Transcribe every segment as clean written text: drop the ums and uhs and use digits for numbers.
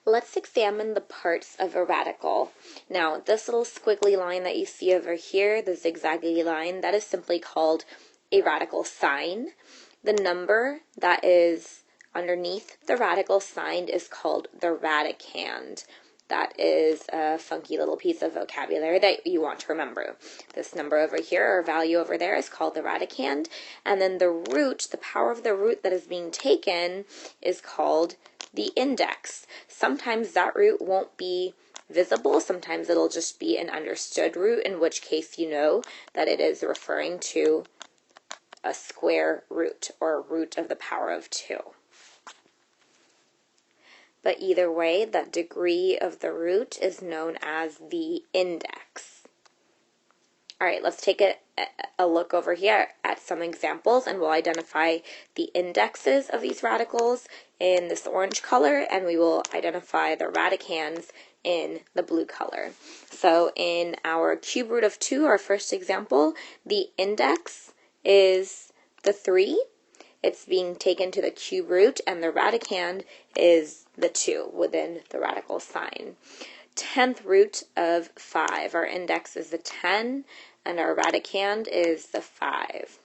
Let's examine the parts of a radical. Now, this little squiggly line that you see over here, the zigzaggy line, that is simply called a radical sign. The number that is underneath the radical sign is called the radicand. That is a funky little piece of vocabulary that you want to remember. This number over here, or value over there, is called the radicand. And then the root, the power of the root that is being taken, is called the index. Sometimes that root won't be visible. Sometimes it'll just be an understood root, in which case you know that it is referring to a square root, or a root of the power of 2. But either way, that degree of the root is known as the index. All right, let's take a look over here at some examples, and we'll identify the indexes of these radicals in this orange color, and we will identify the radicands in the blue color. So in our cube root of 2, our first example, the index is the 3. It's being taken to the cube root, and the radicand is the 2 within the radical sign. 10th root of 5. Our index is the 10, and our radicand is the 5.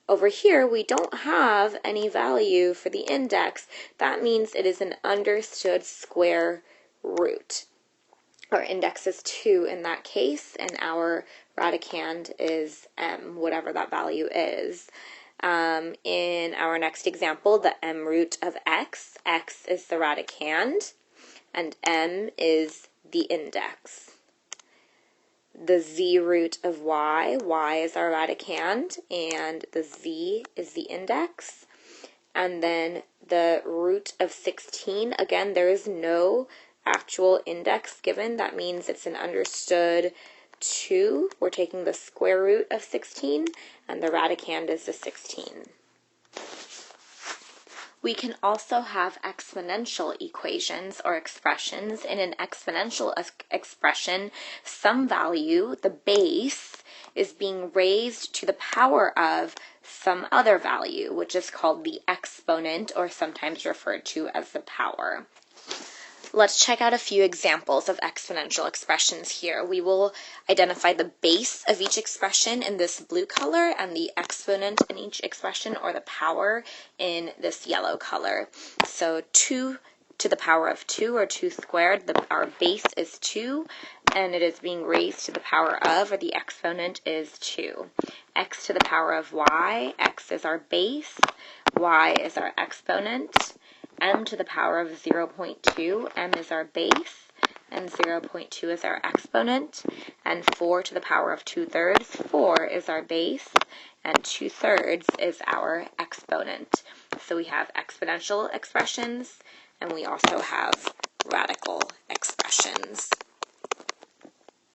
Over here, we don't have any value for the index. That means it is an understood square root. Our index is 2 in that case, and our radicand is m, whatever that value is. In our next example, the m root of x is the radicand, and m is the index. The z root of y is our radicand, and the z is the index. And then the root of 16, again, there is no actual index given. That means it's an understood 2. We're taking the square root of 16, and the radicand is the 16. We can also have exponential equations or expressions. In an exponential expression, some value, the base, is being raised to the power of some other value, which is called the exponent, or sometimes referred to as the power. Let's check out a few examples of exponential expressions here. We will identify the base of each expression in this blue color, and the exponent in each expression, or the power, in this yellow color. So 2 to the power of 2, or 2 squared, our base is 2, and it is being raised to the power of, or the exponent is 2. X to the power of y, x is our base, y is our exponent. M to the power of 0.2, m is our base, and 0.2 is our exponent. And 4 to the power of 2/3, 4 is our base, and 2/3 is our exponent. So we have exponential expressions, and we also have radical expressions.